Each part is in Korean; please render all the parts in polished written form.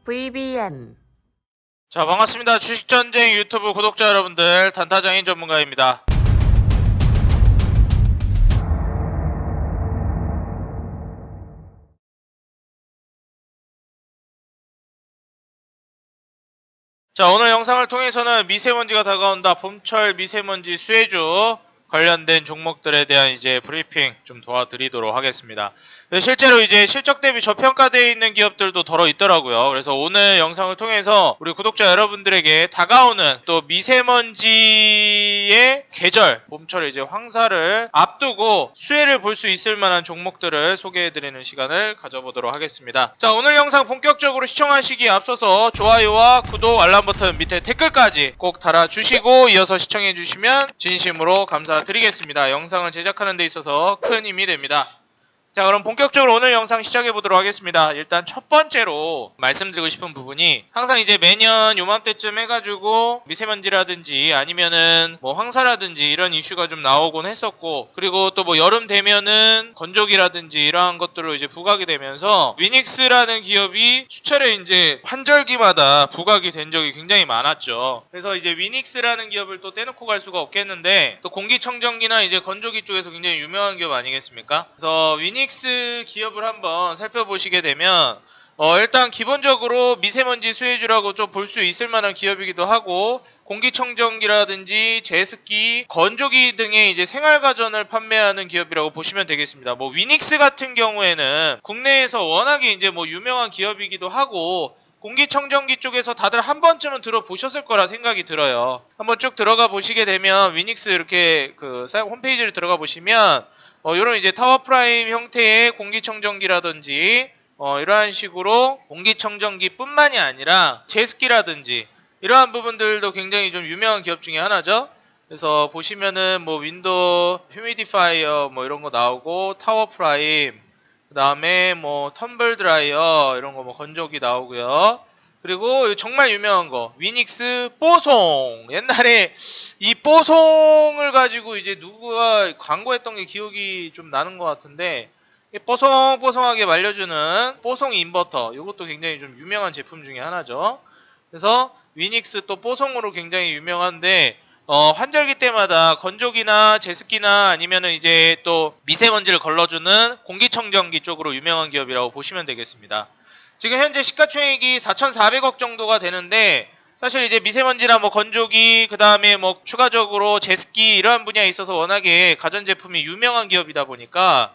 VBN. 자, 반갑습니다. 주식전쟁 유튜브 구독자 여러분들, 단타장인 전문가입니다. 자, 오늘 영상을 통해서는 미세먼지가 다가온다, 봄철 미세먼지 수혜주 관련된 종목들에 대한 이제 브리핑 좀 도와드리도록 하겠습니다. 실제로 이제 실적 대비 저평가되어 있는 기업들도 덜어 있더라고요. 그래서 오늘 영상을 통해서 우리 구독자 여러분들에게 다가오는 또 미세먼지의 계절, 봄철 이제 황사를 앞두고 수혜를 볼 수 있을 만한 종목들을 소개해드리는 시간을 가져보도록 하겠습니다. 자, 오늘 영상 본격적으로 시청하시기에 앞서서 좋아요와 구독, 알람 버튼 밑에 댓글까지 꼭 달아주시고 이어서 시청해주시면 진심으로 감사드리겠습니다. 영상을 제작하는 데 있어서 큰 힘이 됩니다. 자, 그럼 본격적으로 오늘 영상 시작해 보도록 하겠습니다. 일단 첫 번째로 말씀드리고 싶은 부분이, 항상 이제 매년 요맘때쯤 해가지고 미세먼지라든지 아니면은 뭐 황사라든지 이런 이슈가 좀 나오곤 했었고, 그리고 또 뭐 여름 되면은 건조기라든지 이러한 것들로 이제 부각이 되면서 위닉스라는 기업이 수차례 이제 환절기마다 부각이 된 적이 굉장히 많았죠. 그래서 이제 위닉스라는 기업을 또 떼놓고 갈 수가 없겠는데, 또 공기청정기나 이제 건조기 쪽에서 굉장히 유명한 기업 아니겠습니까? 그래서 위닉스 기업을 한번 살펴보시게 되면 일단 기본적으로 미세먼지 수혜주라고 좀 볼 수 있을 만한 기업이기도 하고, 공기청정기라든지 제습기, 건조기 등의 이제 생활가전을 판매하는 기업이라고 보시면 되겠습니다. 뭐 위닉스 같은 경우에는 국내에서 워낙에 이제 뭐 유명한 기업이기도 하고, 공기청정기 쪽에서 다들 한 번쯤은 들어보셨을 거라 생각이 들어요. 한번 쭉 들어가 보시게 되면 위닉스 이렇게 그 홈페이지를 들어가 보시면 요런 이제 타워프라임 형태의 공기청정기라든지 이러한 식으로 공기청정기 뿐만이 아니라 제습기라든지 이러한 부분들도 굉장히 좀 유명한 기업 중에 하나죠. 그래서 보시면은 뭐 윈도우 휴미디파이어 뭐 이런 거 나오고, 타워프라임, 그 다음에 뭐 텀블 드라이어 이런 거 뭐 건조기 나오고요. 그리고 정말 유명한 거 위닉스 뽀송. 옛날에 이 뽀송을 가지고 이제 누구가 광고했던 게 기억이 좀 나는 것 같은데, 뽀송뽀송하게 말려주는 뽀송 인버터, 이것도 굉장히 좀 유명한 제품 중에 하나죠. 그래서 위닉스 또 뽀송으로 굉장히 유명한데, 환절기 때마다 건조기나 제습기나 아니면은 이제 또 미세먼지를 걸러주는 공기청정기 쪽으로 유명한 기업이라고 보시면 되겠습니다. 지금 현재 시가총액이 4,400억 정도가 되는데, 사실 이제 미세먼지나 뭐 건조기, 그 다음에 뭐 추가적으로 제습기 이러한 분야에 있어서 워낙에 가전제품이 유명한 기업이다 보니까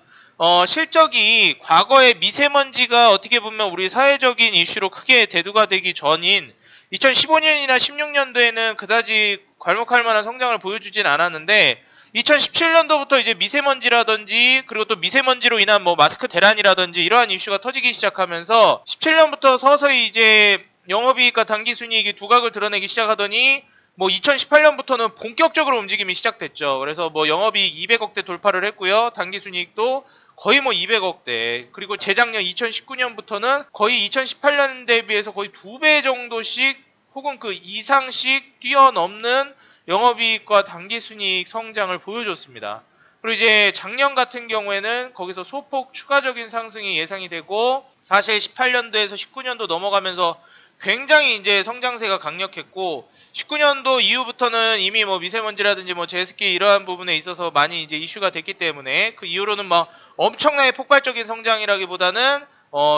실적이 과거에 미세먼지가 어떻게 보면 우리 사회적인 이슈로 크게 대두가 되기 전인 2015년이나 16년도에는 그다지 괄목할 만한 성장을 보여주진 않았는데, 2017년도부터 이제 미세먼지라든지 그리고 또 미세먼지로 인한 뭐 마스크 대란이라든지 이러한 이슈가 터지기 시작하면서 17년부터 서서히 이제 영업이익과 당기순이익이 두각을 드러내기 시작하더니, 뭐 2018년부터는 본격적으로 움직임이 시작됐죠. 그래서 뭐 영업이익 200억대 돌파를 했고요. 당기순이익도 거의 뭐 200억대. 그리고 재작년 2019년부터는 거의 2018년 대비해서 거의 2배 정도씩 혹은 그 이상씩 뛰어넘는 영업이익과 당기순이익 성장을 보여줬습니다. 그리고 이제 작년 같은 경우에는 거기서 소폭 추가적인 상승이 예상이 되고, 사실 18년도에서 19년도 넘어가면서 굉장히 이제 성장세가 강력했고, 19년도 이후부터는 이미 뭐 미세먼지라든지 뭐 제습기 이러한 부분에 있어서 많이 이제 이슈가 됐기 때문에 그 이후로는 뭐 엄청나게 폭발적인 성장이라기보다는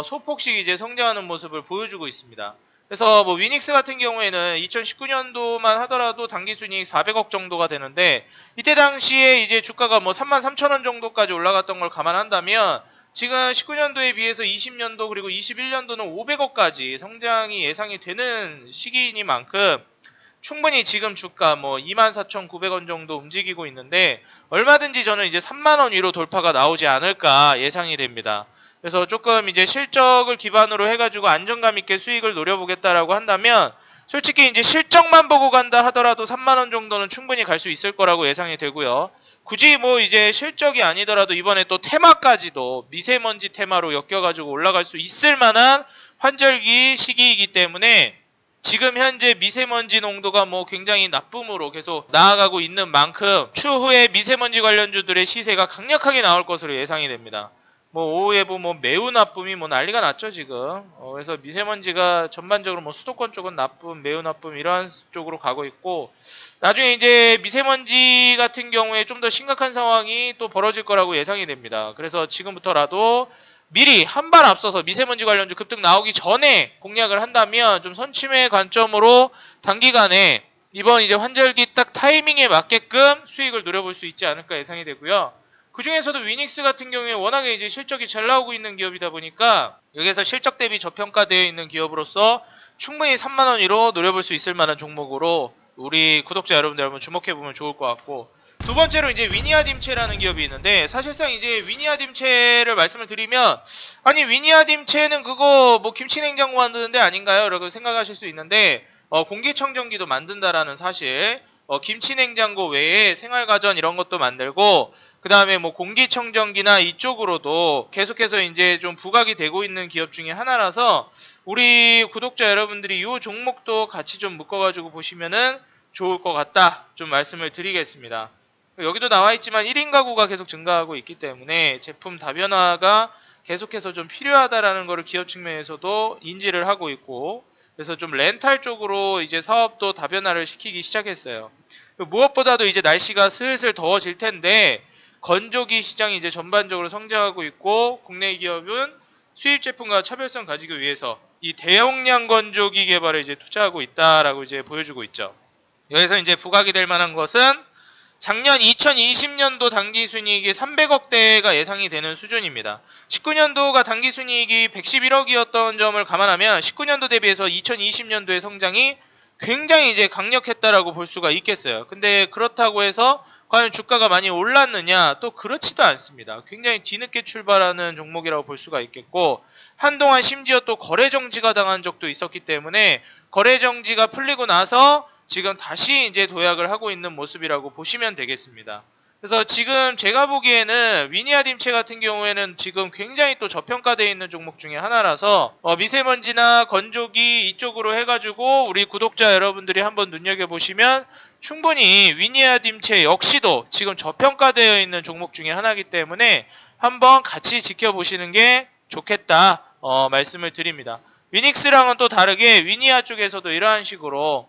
소폭씩 이제 성장하는 모습을 보여주고 있습니다. 그래서 뭐 위닉스 같은 경우에는 2019년도만 하더라도 당기순이익 400억 정도가 되는데, 이때 당시에 이제 주가가 뭐 33,000원 정도까지 올라갔던 걸 감안한다면 지금 19년도에 비해서 20년도 그리고 21년도는 500억까지 성장이 예상이 되는 시기이니만큼 충분히 지금 주가 뭐 24,900원 정도 움직이고 있는데, 얼마든지 저는 이제 3만원 위로 돌파가 나오지 않을까 예상이 됩니다. 그래서 조금 이제 실적을 기반으로 해가지고 안정감 있게 수익을 노려보겠다라고 한다면, 솔직히 이제 실적만 보고 간다 하더라도 3만원 정도는 충분히 갈 수 있을 거라고 예상이 되고요. 굳이 뭐 이제 실적이 아니더라도 이번에 또 테마까지도 미세먼지 테마로 엮여가지고 올라갈 수 있을 만한 환절기 시기이기 때문에, 지금 현재 미세먼지 농도가 뭐 굉장히 나쁨으로 계속 나아가고 있는 만큼 추후에 미세먼지 관련주들의 시세가 강력하게 나올 것으로 예상이 됩니다. 뭐 오후예보 뭐 매우 나쁨이 뭐 난리가 났죠 지금. 그래서 미세먼지가 전반적으로 뭐 수도권 쪽은 나쁨, 매우 나쁨 이러한 쪽으로 가고 있고, 나중에 이제 미세먼지 같은 경우에 좀 더 심각한 상황이 또 벌어질 거라고 예상이 됩니다. 그래서 지금부터라도 미리 한 발 앞서서 미세먼지 관련주 급등 나오기 전에 공략을 한다면 좀 선침의 관점으로 단기간에 이번 이제 환절기 딱 타이밍에 맞게끔 수익을 노려볼 수 있지 않을까 예상이 되고요. 그 중에서도 위닉스 같은 경우에 워낙에 이제 실적이 잘 나오고 있는 기업이다 보니까 여기서 실적 대비 저평가되어 있는 기업으로서 충분히 3만원 위로 노려볼 수 있을 만한 종목으로 우리 구독자 여러분들 한번 주목해보면 좋을 것 같고, 두 번째로 이제 위니아딤체라는 기업이 있는데, 사실상 이제 위니아딤체를 말씀을 드리면, 아니 위니아딤체는 그거 뭐 김치냉장고 만드는 데 아닌가요? 라고 생각하실 수 있는데, 공기청정기도 만든다라는 사실, 김치냉장고 외에 생활가전 이런 것도 만들고, 그 다음에 뭐 공기청정기나 이쪽으로도 계속해서 이제 좀 부각이 되고 있는 기업 중에 하나라서 우리 구독자 여러분들이 이 종목도 같이 좀 묶어가지고 보시면은 좋을 것 같다 좀 말씀을 드리겠습니다. 여기도 나와 있지만 1인 가구가 계속 증가하고 있기 때문에 제품 다변화가 계속해서 좀 필요하다라는 것을 기업 측면에서도 인지를 하고 있고, 그래서 좀 렌탈 쪽으로 이제 사업도 다변화를 시키기 시작했어요. 무엇보다도 이제 날씨가 슬슬 더워질 텐데 건조기 시장이 이제 전반적으로 성장하고 있고, 국내 기업은 수입 제품과 차별성 가지기 위해서 이 대용량 건조기 개발에 이제 투자하고 있다라고 이제 보여주고 있죠. 여기서 이제 부각이 될 만한 것은 작년 2020년도 당기순이익이 300억대가 예상이 되는 수준입니다. 19년도가 당기순이익이 111억이었던 점을 감안하면 19년도 대비해서 2020년도의 성장이 굉장히 이제 강력했다라고 볼 수가 있겠어요. 근데 그렇다고 해서 과연 주가가 많이 올랐느냐? 또 그렇지도 않습니다. 굉장히 뒤늦게 출발하는 종목이라고 볼 수가 있겠고, 한동안 심지어 또 거래 정지가 당한 적도 있었기 때문에 거래 정지가 풀리고 나서 지금 다시 이제 도약을 하고 있는 모습이라고 보시면 되겠습니다. 그래서 지금 제가 보기에는 위니아딤체 같은 경우에는 지금 굉장히 또 저평가되어 있는 종목 중에 하나라서 미세먼지나 건조기 이쪽으로 해가지고 우리 구독자 여러분들이 한번 눈여겨보시면 충분히 위니아딤체 역시도 지금 저평가되어 있는 종목 중에 하나이기 때문에 한번 같이 지켜보시는 게 좋겠다 말씀을 드립니다. 위닉스랑은 또 다르게 위니아 쪽에서도 이러한 식으로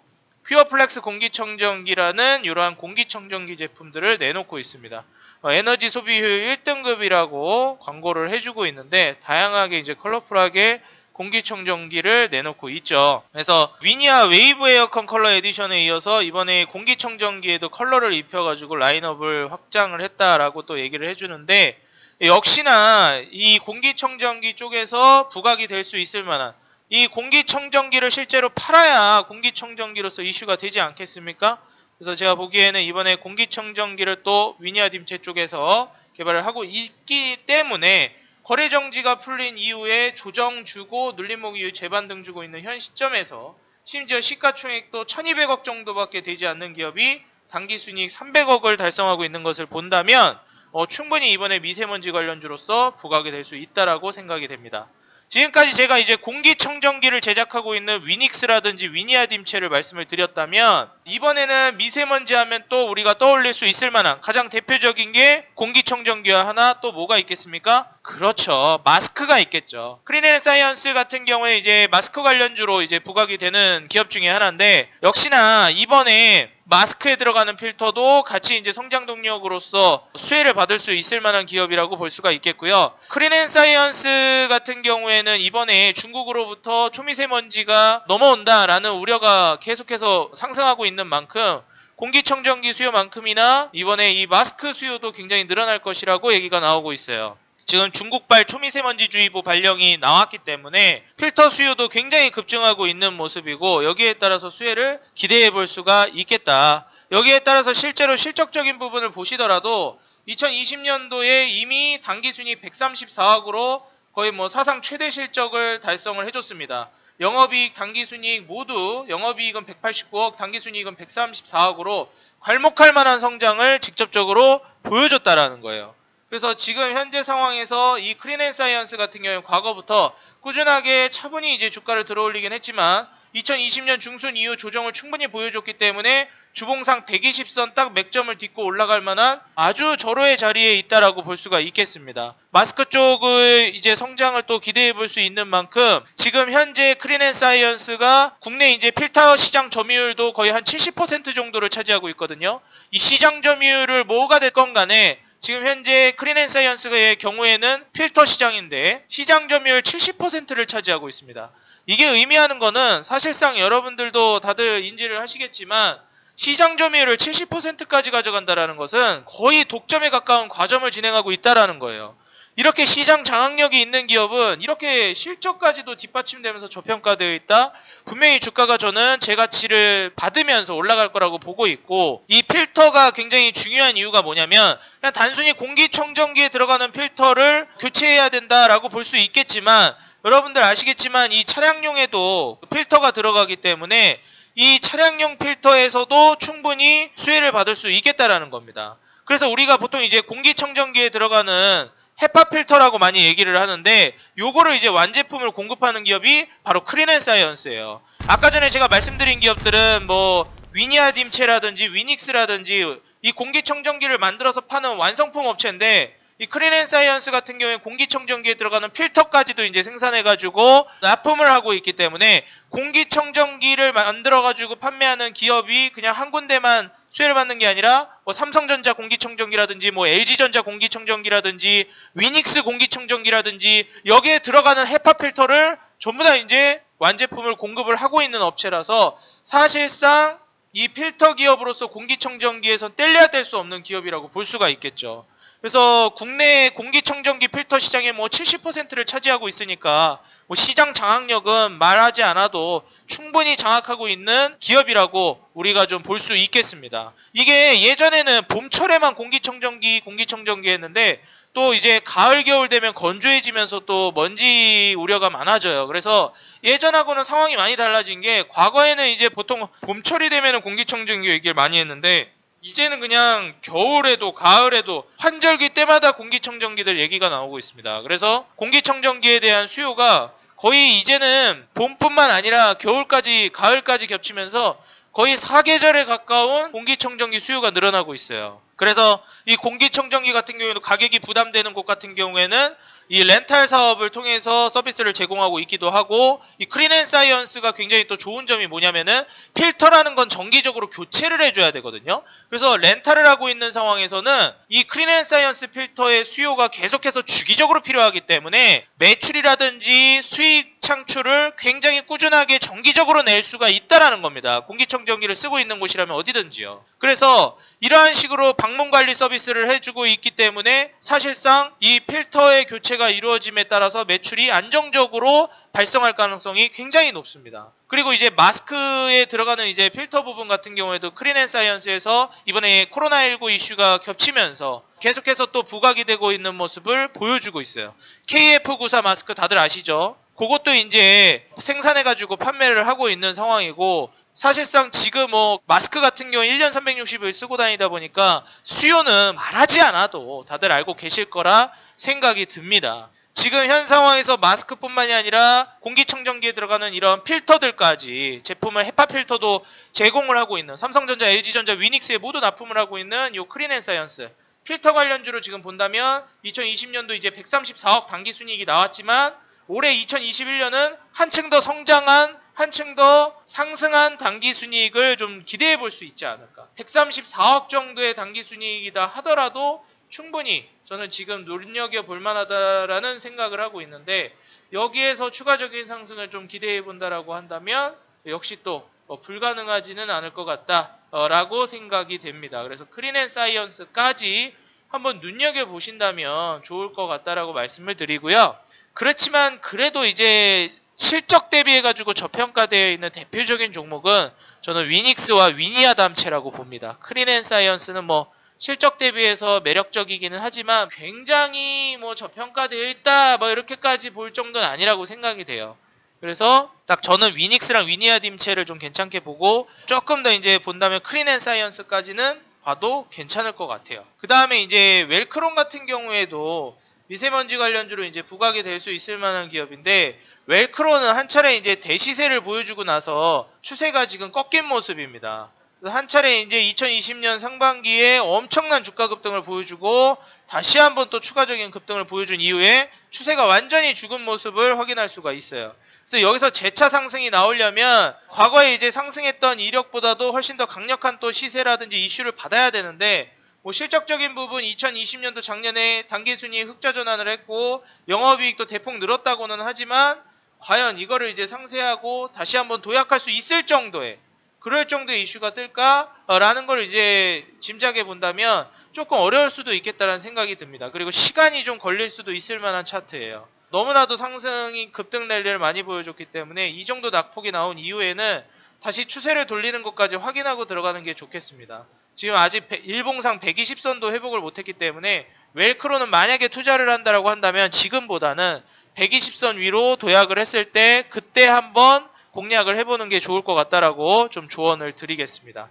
퓨어플렉스 공기청정기라는 이러한 공기청정기 제품들을 내놓고 있습니다. 에너지 소비효율 1등급이라고 광고를 해주고 있는데 다양하게 이제 컬러풀하게 공기청정기를 내놓고 있죠. 그래서 위니아 웨이브 에어컨 컬러 에디션에 이어서 이번에 공기청정기에도 컬러를 입혀가지고 라인업을 확장을 했다라고 또 얘기를 해주는데, 역시나 이 공기청정기 쪽에서 부각이 될 수 있을 만한, 이 공기청정기를 실제로 팔아야 공기청정기로서 이슈가 되지 않겠습니까? 그래서 제가 보기에는 이번에 공기청정기를 또 위니아딤체 쪽에서 개발을 하고 있기 때문에 거래 정지가 풀린 이후에 조정 주고 눌림목 이후 재반등 주고 있는 현 시점에서 심지어 시가총액도 1200억 정도밖에 되지 않는 기업이 당기순이익 300억을 달성하고 있는 것을 본다면 충분히 이번에 미세먼지 관련주로서 부각이 될 수 있다라고 생각이 됩니다. 지금까지 제가 이제 공기청정기를 제작하고 있는 위닉스라든지 위니아딤체를 말씀을 드렸다면, 이번에는 미세먼지 하면 또 우리가 떠올릴 수 있을 만한 가장 대표적인 게 공기청정기와 하나 또 뭐가 있겠습니까? 그렇죠. 마스크가 있겠죠. 크린앤사이언스 같은 경우에 이제 마스크 관련주로 이제 부각이 되는 기업 중에 하나인데, 역시나 이번에 마스크에 들어가는 필터도 같이 이제 성장 동력으로서 수혜를 받을 수 있을 만한 기업이라고 볼 수가 있겠고요. 크린앤사이언스 같은 경우에는 이번에 중국으로부터 초미세먼지가 넘어온다라는 우려가 계속해서 상승하고 있는 만큼 공기청정기 수요만큼이나 이번에 이 마스크 수요도 굉장히 늘어날 것이라고 얘기가 나오고 있어요. 지금 중국발 초미세먼지주의보 발령이 나왔기 때문에 필터 수요도 굉장히 급증하고 있는 모습이고, 여기에 따라서 수혜를 기대해 볼 수가 있겠다. 여기에 따라서 실제로 실적적인 부분을 보시더라도 2020년도에 이미 당기순이익 134억으로 거의 뭐 사상 최대 실적을 달성을 해줬습니다. 영업이익, 당기순이익 모두 영업이익은 189억, 당기순이익은 134억으로 괄목할 만한 성장을 직접적으로 보여줬다라는 거예요. 그래서 지금 현재 상황에서 이 크린앤사이언스 같은 경우는 과거부터 꾸준하게 차분히 이제 주가를 들어올리긴 했지만 2020년 중순 이후 조정을 충분히 보여줬기 때문에 주봉상 120선 딱 맥점을 딛고 올라갈 만한 아주 절호의 자리에 있다라고 볼 수가 있겠습니다. 마스크 쪽을 이제 성장을 또 기대해 볼 수 있는 만큼 지금 현재 크린앤사이언스가 국내 이제 필터 시장 점유율도 거의 한 70% 정도를 차지하고 있거든요. 이 시장 점유율을 뭐가 됐건 간에 지금 현재 크린앤사이언스의 경우에는 필터 시장인데 시장 점유율 70%를 차지하고 있습니다. 이게 의미하는 거는 사실상 여러분들도 다들 인지를 하시겠지만 시장 점유율을 70%까지 가져간다는 것은 거의 독점에 가까운 과점을 진행하고 있다는 거예요. 이렇게 시장 장악력이 있는 기업은 이렇게 실적까지도 뒷받침되면서 저평가되어 있다. 분명히 주가가 저는 제 가치를 받으면서 올라갈 거라고 보고 있고, 이 필터가 굉장히 중요한 이유가 뭐냐면 그냥 단순히 공기청정기에 들어가는 필터를 교체해야 된다라고 볼 수 있겠지만 여러분들 아시겠지만 이 차량용에도 필터가 들어가기 때문에 이 차량용 필터에서도 충분히 수혜를 받을 수 있겠다라는 겁니다. 그래서 우리가 보통 이제 공기청정기에 들어가는 헤파 필터라고 많이 얘기를 하는데 요거를 이제 완제품을 공급하는 기업이 바로 크린앤사이언스예요. 아까 전에 제가 말씀드린 기업들은 뭐 위니아딤체라든지 위닉스라든지 이 공기청정기를 만들어서 파는 완성품 업체인데 이 크린앤사이언스 같은 경우에 공기청정기에 들어가는 필터까지도 이제 생산해가지고 납품을 하고 있기 때문에 공기청정기를 만들어가지고 판매하는 기업이 그냥 한 군데만 수혜를 받는 게 아니라 뭐 삼성전자 공기청정기라든지 뭐 LG전자 공기청정기라든지 위닉스 공기청정기라든지 여기에 들어가는 헤파 필터를 전부 다 이제 완제품을 공급을 하고 있는 업체라서 사실상 이 필터 기업으로서 공기청정기에선 뗄래야 뗄 수 없는 기업이라고 볼 수가 있겠죠. 그래서 국내 공기청정기 필터 시장의 뭐 70%를 차지하고 있으니까 뭐 시장 장악력은 말하지 않아도 충분히 장악하고 있는 기업이라고 우리가 좀 볼 수 있겠습니다. 이게 예전에는 봄철에만 공기청정기 했는데 또 이제 가을 겨울 되면 건조해지면서 또 먼지 우려가 많아져요. 그래서 예전하고는 상황이 많이 달라진 게 과거에는 이제 보통 봄철이 되면은 공기청정기 얘기를 많이 했는데 이제는 그냥 겨울에도 가을에도 환절기 때마다 공기청정기들 얘기가 나오고 있습니다. 그래서 공기청정기에 대한 수요가 거의 이제는 봄뿐만 아니라 겨울까지 가을까지 겹치면서 거의 사계절에 가까운 공기청정기 수요가 늘어나고 있어요. 그래서 이 공기청정기 같은 경우에도 가격이 부담되는 곳 같은 경우에는 이 렌탈 사업을 통해서 서비스를 제공하고 있기도 하고, 이 크린앤사이언스가 굉장히 또 좋은 점이 뭐냐면은 필터라는 건 정기적으로 교체를 해줘야 되거든요. 그래서 렌탈을 하고 있는 상황에서는 이 크린앤사이언스 필터의 수요가 계속해서 주기적으로 필요하기 때문에 매출이라든지 수익 창출을 굉장히 꾸준하게 정기적으로 낼 수가 있다라는 겁니다. 공기청정기를 쓰고 있는 곳이라면 어디든지요. 그래서 이러한 식으로 방문관리 서비스를 해주고 있기 때문에 사실상 이 필터의 교체가 이루어짐에 따라서 매출이 안정적으로 발생할 가능성이 굉장히 높습니다. 그리고 이제 마스크에 들어가는 이제 필터 부분 같은 경우에도 크린앤사이언스에서 이번에 코로나19 이슈가 겹치면서 계속해서 또 부각이 되고 있는 모습을 보여주고 있어요. KF94 마스크 다들 아시죠? 그것도 이제 생산해가지고 판매를 하고 있는 상황이고, 사실상 지금 뭐 마스크 같은 경우 1년 360일 쓰고 다니다 보니까 수요는 말하지 않아도 다들 알고 계실 거라 생각이 듭니다. 지금 현 상황에서 마스크뿐만이 아니라 공기청정기에 들어가는 이런 필터들까지 제품을 헤파 필터도 제공을 하고 있는 삼성전자, LG전자, 위닉스에 모두 납품을 하고 있는 요 크린앤사이언스 필터 관련주로 지금 본다면 2020년도 이제 134억 당기순이익이 나왔지만 올해 2021년은 한층 더 성장한, 한층 더 상승한 당기순이익을 좀 기대해 볼 수 있지 않을까. 134억 정도의 당기순이익이다 하더라도 충분히 저는 지금 눈여겨볼 만하다라는 생각을 하고 있는데, 여기에서 추가적인 상승을 좀 기대해 본다라고 한다면 역시 또 불가능하지는 않을 것 같다라고 생각이 됩니다. 그래서 크린앤사이언스까지 한번 눈여겨보신다면 좋을 것 같다라고 말씀을 드리고요. 그렇지만 그래도 이제 실적 대비해가지고 저평가되어 있는 대표적인 종목은 저는 위닉스와 위니아담체라고 봅니다. 크린앤사이언스는 뭐 실적 대비해서 매력적이기는 하지만 굉장히 뭐 저평가되어 있다 뭐 이렇게까지 볼 정도는 아니라고 생각이 돼요. 그래서 딱 저는 위닉스랑 위니아딤체를 좀 괜찮게 보고 조금 더 이제 본다면 크린앤사이언스까지는 봐도 괜찮을 것 같아요. 그 다음에 이제 웰크론 같은 경우에도 미세먼지 관련주로 이제 부각이 될 수 있을 만한 기업인데, 웰크로는 한 차례 이제 대시세를 보여주고 나서 추세가 지금 꺾인 모습입니다. 한 차례 이제 2020년 상반기에 엄청난 주가 급등을 보여주고 다시 한번 또 추가적인 급등을 보여준 이후에 추세가 완전히 죽은 모습을 확인할 수가 있어요. 그래서 여기서 재차 상승이 나오려면 과거에 이제 상승했던 이력보다도 훨씬 더 강력한 또 시세라든지 이슈를 받아야 되는데, 뭐 실적적인 부분 2020년도 작년에 단기순이익 흑자 전환을 했고 영업이익도 대폭 늘었다고는 하지만, 과연 이거를 이제 상쇄하고 다시 한번 도약할 수 있을 정도의, 그럴 정도의 이슈가 뜰까라는 걸 이제 짐작해 본다면 조금 어려울 수도 있겠다는 생각이 듭니다. 그리고 시간이 좀 걸릴 수도 있을 만한 차트예요. 너무나도 상승이 급등 랠리를 많이 보여줬기 때문에 이 정도 낙폭이 나온 이후에는 다시 추세를 돌리는 것까지 확인하고 들어가는 게 좋겠습니다. 지금 아직 일봉상 120선도 회복을 못했기 때문에 웰크로는 만약에 투자를 한다라고 한다면 지금보다는 120선 위로 도약을 했을 때 그때 한번 공략을 해보는 게 좋을 것 같다라고 좀 조언을 드리겠습니다.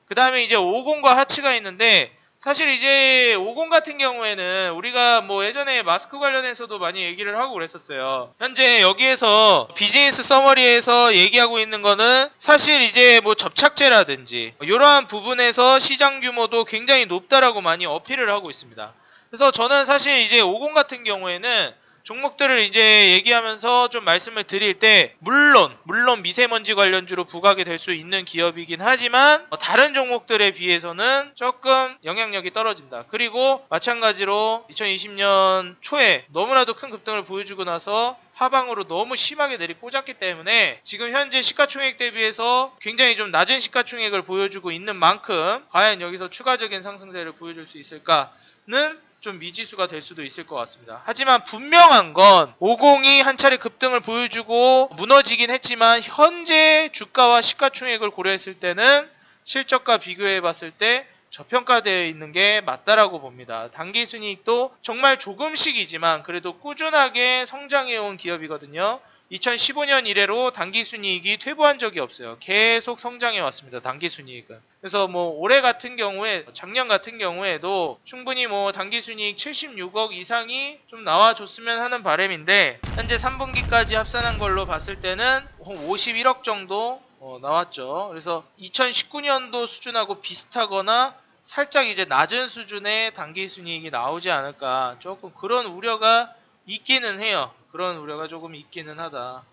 그 다음에 이제 50과 하츠가 있는데, 사실 이제 50 같은 경우에는 우리가 뭐 예전에 마스크 관련해서도 많이 얘기를 하고 그랬었어요. 현재 여기에서 비즈니스 서머리에서 얘기하고 있는 거는 사실 이제 뭐 접착제라든지 이러한 부분에서 시장 규모도 굉장히 높다라고 많이 어필을 하고 있습니다. 그래서 저는 사실 이제 50 같은 경우에는 종목들을 이제 얘기하면서 좀 말씀을 드릴 때, 물론 미세먼지 관련주로 부각이 될 수 있는 기업이긴 하지만 다른 종목들에 비해서는 조금 영향력이 떨어진다. 그리고 마찬가지로 2020년 초에 너무나도 큰 급등을 보여주고 나서 하방으로 너무 심하게 내리꽂았기 때문에 지금 현재 시가총액 대비해서 굉장히 좀 낮은 시가총액을 보여주고 있는 만큼 과연 여기서 추가적인 상승세를 보여줄 수 있을까는 좀 미지수가 될 수도 있을 것 같습니다. 하지만 분명한 건 50이 한 차례 급등을 보여주고 무너지긴 했지만 현재 주가와 시가총액을 고려했을 때는 실적과 비교해 봤을 때 저평가되어 있는 게 맞다라고 봅니다. 단기순이익도 정말 조금씩이지만 그래도 꾸준하게 성장해온 기업이거든요. 2015년 이래로 단기순이익이 퇴보한 적이 없어요. 계속 성장해 왔습니다. 단기순이익은. 그래서 뭐 올해 같은 경우에, 작년 같은 경우에도 충분히 뭐 단기순이익 76억 이상이 좀 나와줬으면 하는 바람인데, 현재 3분기까지 합산한 걸로 봤을 때는 한 51억 정도 나왔죠. 그래서 2019년도 수준하고 비슷하거나 살짝 이제 낮은 수준의 단기순이익이 나오지 않을까, 조금 그런 우려가 있기는 해요. 그런 우려가 조금 있기는 하다.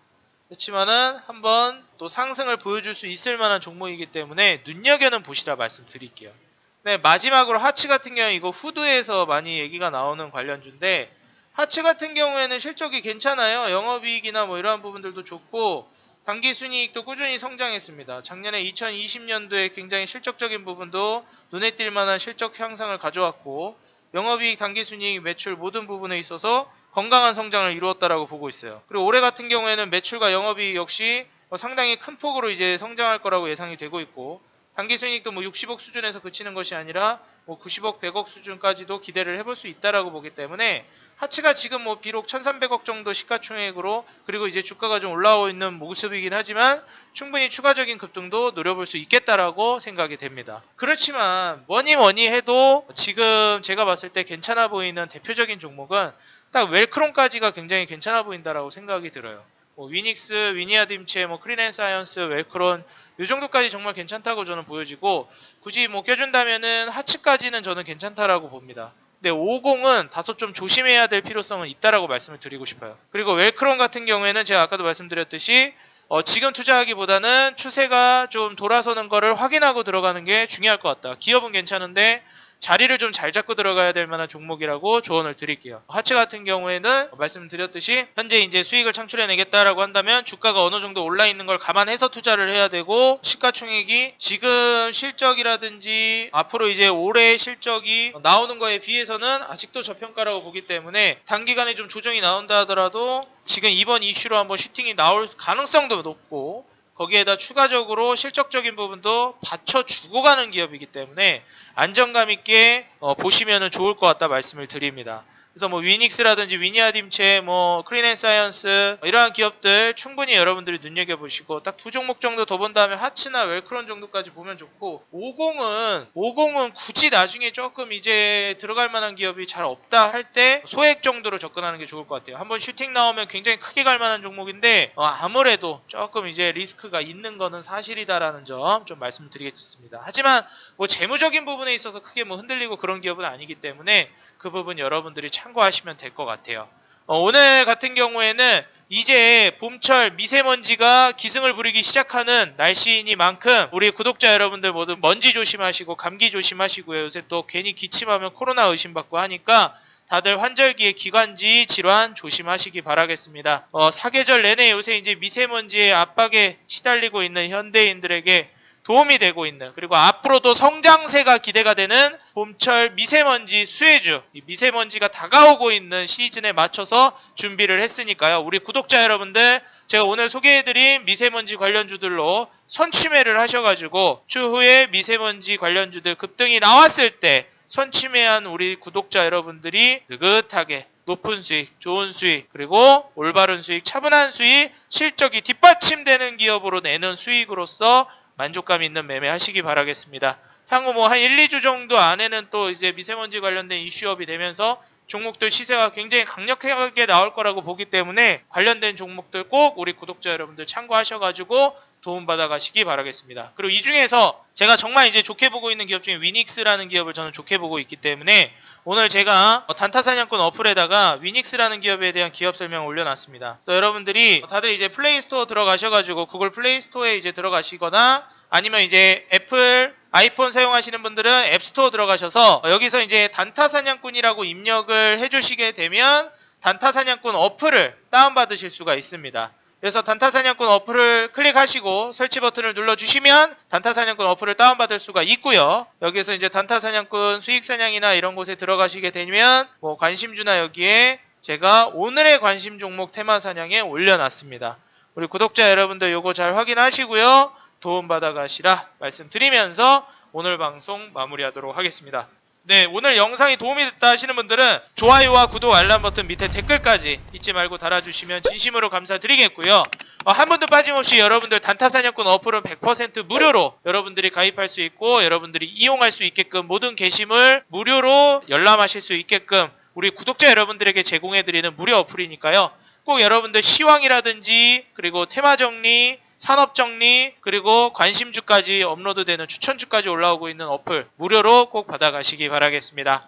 그렇지만은 한번 또 상승을 보여줄 수 있을 만한 종목이기 때문에 눈여겨는 보시라 말씀드릴게요. 네, 마지막으로 하츠 같은 경우 이거 후드에서 많이 얘기가 나오는 관련주인데, 하츠 같은 경우에는 실적이 괜찮아요. 영업이익이나 뭐 이러한 부분들도 좋고 단기순이익도 꾸준히 성장했습니다. 작년에 2020년도에 굉장히 실적적인 부분도 눈에 띌 만한 실적 향상을 가져왔고, 영업이익, 단기순이익, 매출 모든 부분에 있어서 건강한 성장을 이루었다라고 보고 있어요. 그리고 올해 같은 경우에는 매출과 영업이익 역시 상당히 큰 폭으로 이제 성장할 거라고 예상이 되고 있고, 단기순이익도 뭐 60억 수준에서 그치는 것이 아니라 뭐 90억, 100억 수준까지도 기대를 해볼 수 있다라고 보기 때문에, 하츠가 지금 뭐 비록 1300억 정도 시가총액으로 그리고 이제 주가가 좀 올라오고 있는 모습이긴 하지만 충분히 추가적인 급등도 노려볼 수 있겠다라고 생각이 됩니다. 그렇지만 뭐니 해도 지금 제가 봤을 때 괜찮아 보이는 대표적인 종목은 딱 웰크론까지가 굉장히 괜찮아 보인다라고 생각이 들어요. 뭐 위닉스, 위니아딤체, 뭐 크린앤사이언스, 웰크론 이 정도까지 정말 괜찮다고 저는 보여지고, 굳이 뭐 껴준다면은 하츠까지는 저는 괜찮다라고 봅니다. 근데 50은 다소 좀 조심해야 될 필요성은 있다라고 말씀을 드리고 싶어요. 그리고 웰크론 같은 경우에는 제가 아까도 말씀드렸듯이 지금 투자하기보다는 추세가 좀 돌아서는 거를 확인하고 들어가는 게 중요할 것 같다. 기업은 괜찮은데 자리를 좀 잘 잡고 들어가야 될 만한 종목이라고 조언을 드릴게요. 하츠 같은 경우에는 말씀드렸듯이 현재 이제 수익을 창출해내겠다라고 한다면 주가가 어느 정도 올라 있는 걸 감안해서 투자를 해야 되고, 시가총액이 지금 실적이라든지 앞으로 이제 올해 실적이 나오는 거에 비해서는 아직도 저평가라고 보기 때문에 단기간에 좀 조정이 나온다 하더라도 지금 이번 이슈로 한번 슈팅이 나올 가능성도 높고, 거기에다 추가적으로 실적적인 부분도 받쳐주고 가는 기업이기 때문에 안정감 있게 보시면 좋을 것 같다 말씀을 드립니다. 그래서 뭐 위닉스라든지 위니아딤체, 뭐 클린앤사이언스 이러한 기업들 충분히 여러분들이 눈여겨보시고 딱 두 종목 정도 더 본 다음에 하츠나 웰크론 정도까지 보면 좋고 50은 굳이 나중에 조금 이제 들어갈 만한 기업이 잘 없다 할 때 소액 정도로 접근하는 게 좋을 것 같아요. 한번 슈팅 나오면 굉장히 크게 갈 만한 종목인데 아무래도 조금 이제 리스크가 있는 거는 사실이다라는 점 좀 말씀드리겠습니다. 하지만 뭐 재무적인 부분에 있어서 크게 뭐 흔들리고 그런 기업은 아니기 때문에 그 부분 여러분들이 참고하시면 될 것 같아요. 오늘 같은 경우에는 이제 봄철 미세먼지가 기승을 부리기 시작하는 날씨이니만큼 우리 구독자 여러분들 모두 먼지 조심하시고 감기 조심하시고요. 요새 또 괜히 기침하면 코로나 의심받고 하니까 다들 환절기에 기관지 질환 조심하시기 바라겠습니다. 사계절 내내 요새 이제 미세먼지의 압박에 시달리고 있는 현대인들에게 도움이 되고 있는, 그리고 앞으로도 성장세가 기대가 되는 봄철 미세먼지 수혜주, 이 미세먼지가 다가오고 있는 시즌에 맞춰서 준비를 했으니까요. 우리 구독자 여러분들, 제가 오늘 소개해드린 미세먼지 관련주들로 선취매를 하셔가지고 추후에 미세먼지 관련주들 급등이 나왔을 때 선취매한 우리 구독자 여러분들이 느긋하게 높은 수익, 좋은 수익, 그리고 올바른 수익, 차분한 수익, 실적이 뒷받침되는 기업으로 내는 수익으로서 만족감 있는 매매 하시기 바라겠습니다. 향후 뭐 한 1, 2주 정도 안에는 또 이제 미세먼지 관련된 이슈업이 되면서 종목들 시세가 굉장히 강력하게 나올 거라고 보기 때문에 관련된 종목들 꼭 우리 구독자 여러분들 참고하셔가지고 도움받아 가시기 바라겠습니다. 그리고 이 중에서 제가 정말 이제 좋게 보고 있는 기업 중에 위닉스라는 기업을 저는 좋게 보고 있기 때문에 오늘 제가 단타사냥꾼 어플에다가 위닉스라는 기업에 대한 기업 설명을 올려놨습니다. 그래서 여러분들이 다들 이제 플레이스토어 들어가셔가지고 구글 플레이스토어에 이제 들어가시거나 아니면 이제 애플 아이폰 사용하시는 분들은 앱스토어 들어가셔서 여기서 이제 단타사냥꾼이라고 입력을 해주시게 되면 단타사냥꾼 어플을 다운받으실 수가 있습니다. 그래서 단타사냥꾼 어플을 클릭하시고 설치 버튼을 눌러주시면 단타사냥꾼 어플을 다운받을 수가 있고요. 여기서 이제 단타사냥꾼 수익사냥이나 이런 곳에 들어가시게 되면 뭐 관심주나 여기에 제가 오늘의 관심 종목 테마사냥에 올려놨습니다. 우리 구독자 여러분들 요거 잘 확인하시고요. 도움받아 가시라 말씀드리면서 오늘 방송 마무리하도록 하겠습니다. 네, 오늘 영상이 도움이 됐다 하시는 분들은 좋아요와 구독, 알람 버튼 밑에 댓글까지 잊지 말고 달아주시면 진심으로 감사드리겠고요. 한 분도 빠짐없이 여러분들 단타사냥꾼 어플은 100% 무료로 여러분들이 가입할 수 있고 여러분들이 이용할 수 있게끔 모든 게시물 무료로 열람하실 수 있게끔 우리 구독자 여러분들에게 제공해드리는 무료 어플이니까요. 꼭 여러분들 시황이라든지 그리고 테마 정리, 산업 정리, 그리고 관심주까지 업로드되는 추천주까지 올라오고 있는 어플 무료로 꼭 받아가시기 바라겠습니다.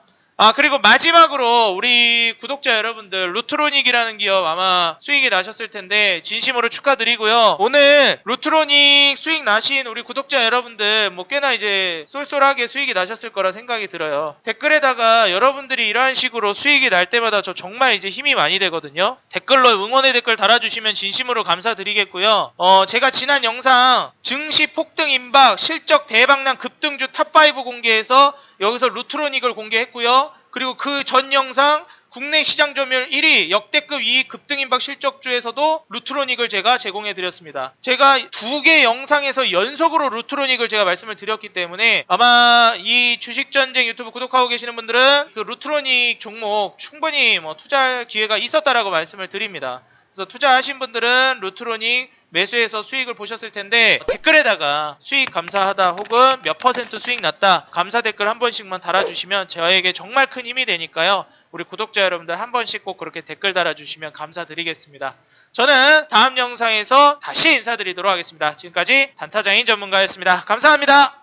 그리고 마지막으로 우리 구독자 여러분들 루트로닉이라는 기업 아마 수익이 나셨을 텐데 진심으로 축하드리고요. 오늘 루트로닉 수익 나신 우리 구독자 여러분들 뭐 꽤나 이제 쏠쏠하게 수익이 나셨을 거라 생각이 들어요. 댓글에다가 여러분들이 이러한 식으로 수익이 날 때마다 저 정말 이제 힘이 많이 되거든요. 댓글로 응원의 댓글 달아주시면 진심으로 감사드리겠고요. 제가 지난 영상 증시 폭등 임박 실적 대박난 급등주 탑5 공개해서 여기서 루트로닉을 공개했고요. 그리고 그 전 영상 국내 시장 점유율 1위 역대급 이익 급등 임박 실적주에서도 루트로닉을 제가 제공해 드렸습니다. 제가 2개 영상에서 연속으로 루트로닉을 제가 말씀을 드렸기 때문에 아마 이 주식전쟁 유튜브 구독하고 계시는 분들은 그 루트로닉 종목 충분히 뭐 투자할 기회가 있었다라고 말씀을 드립니다. 그래서 투자하신 분들은 루트로닉 매수해서 수익을 보셨을 텐데 댓글에다가 수익 감사하다 혹은 몇 % 수익 났다 감사 댓글 한 번씩만 달아주시면 저에게 정말 큰 힘이 되니까요. 우리 구독자 여러분들 한 번씩 꼭 그렇게 댓글 달아주시면 감사드리겠습니다. 저는 다음 영상에서 다시 인사드리도록 하겠습니다. 지금까지 단타장인 전문가였습니다. 감사합니다.